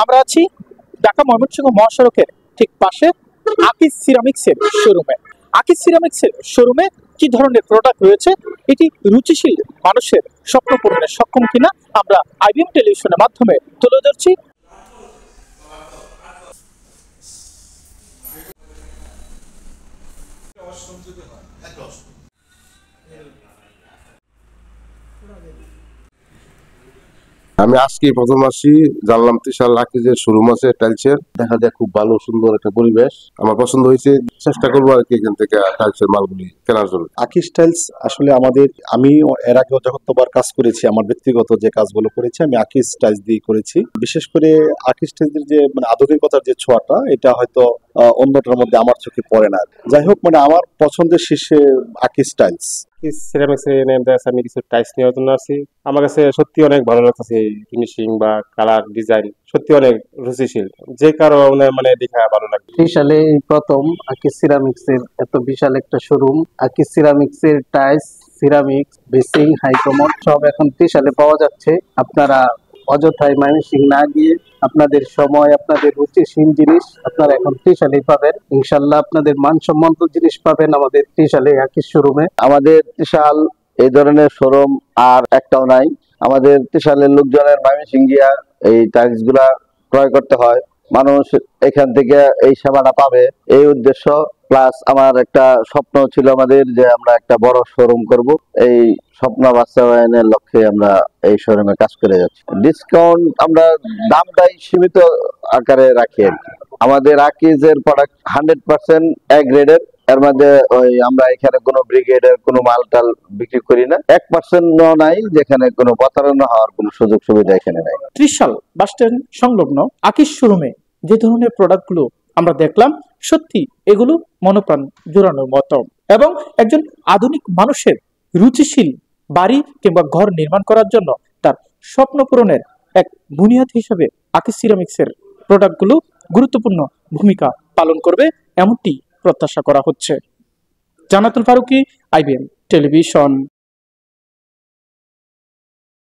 আমরা আছি ঢাকা ময়মনসিংহ মহাসড়কের ঠিক পাশে আকিজ সিরামিক্সের শোরুমে। আকিজ সিরামিক্সের শোরুমে কি ধরনের প্রোডাক্ট রয়েছে, এটি রুচিশীল মানুষের স্বপ্ন পূরণে সক্ষম কিনা আমরা আইবিএম টেলিভিশনের মাধ্যমে তুলে ধরছি। আমি আজকে প্রথম আসি, জানলাম ত্রিশাল আকিজের শোরুম আছে টাইলসের, দেখা যায় খুব ভালো সুন্দর একটা পরিবেশ, আমার পছন্দ হয়েছে। চেষ্টা করবো আর কি এখান থেকে টাইলসের মালগুলি কেনার জন্য। আকিজ টাইলস আসলে আমি এর আগেও যতবার কাজ করেছি, আমার ব্যক্তিগত যে কাজগুলো করেছি আমি আকিজ টাইলস দিয়ে করেছি। বিশেষ করে আকিজ টাইলসের যে আধুনিকতার যে ছোঁয়াটা, এটা হয়তো অন্যটার মধ্যে আমার চোখে পড়ে না। যাই হোক, আমার পছন্দের শীর্ষে আকিজ টাইলস। আমি কিছু টাইলস নেওয়ার জন্য আসছি। আমার কাছে সত্যি অনেক ভালো লাগতেছে, ফিনিশিং বা কালার ডিজাইন সত্যি অনেক রুচিশীল, যে কারো দেখা ভালো লাগে। ত্রিশালে প্রথম আকিজ সিরামিক্স এর এত বিশাল একটা শোরুম। আকিজ সিরামিক্স এর টাইলস, সিরামিক্স, বেসিং, হাইকমোড সব এখন ত্রিশালে পাওয়া যাচ্ছে। আপনারা অযথায় ময়মনসিংহ না গিয়ে আপনাদের সময়, আপনাদের রুচিশীল জিনিস আপনারা এখন ত্রিশালেই পাবেন। ইনশাল্লাহ আপনাদের মানসম্মত জিনিস পাবেন আমাদের ত্রিশালে আকিজ শোরুমে। আমাদের ত্রিশাল এই ধরনের শোরুম আর একটাও নাই। আমাদের ত্রিশালের লোকজনের ময়মনসিংহিয়া এই টাইলস গুলা ক্রয় করতে হয়, মানুষ এখান থেকে এই সেবাটা পাবে, এই উদ্দেশ্য। প্লাস আমার একটা স্বপ্ন ছিল আমাদের যে আমরা একটা বড় শোরুম করব, এই স্বপ্ন বাস্তবায়নের লক্ষ্যে আমরা এই শোরুমে কাজ করে যাচ্ছি। ডিসকাউন্ট আমরা দামটাই সীমিত আকারে রাখি আর কি। আমাদের আকিজের প্রোডাক্ট 100% এ গ্রেডের, এর মধ্যে আমরা এখানে কোনো ব্রিগেডের কোনো মালটাল বিক্রি করি না। 1% নাই যেখানে কোনো প্রতারণা হওয়ার কোনো সুযোগ সুবিধা এখানে নাই। ত্রিশাল বাস স্ট্যান্ড সংলগ্ন আকিজ শোরুমে যে ধরনের প্রোডাক্টগুলো আমরা দেখলাম, সত্যি এগুলো মনোপ্রাণ জোড়ানোর মতো, এবং একজন আধুনিক মানুষের রুচিশীল বাড়ি কিংবা ঘর নির্মাণ করার জন্য তার স্বপ্ন পূরণের এক বুনিয়াদ হিসেবে আকিজ সিরামিক্সের প্রোডাক্টগুলো গুরুত্বপূর্ণ ভূমিকা পালন করবে, এমনটি প্রত্যাশা করা হচ্ছে। জান্নাতুল ফারুকী, আইবিএম টেলিভিশন।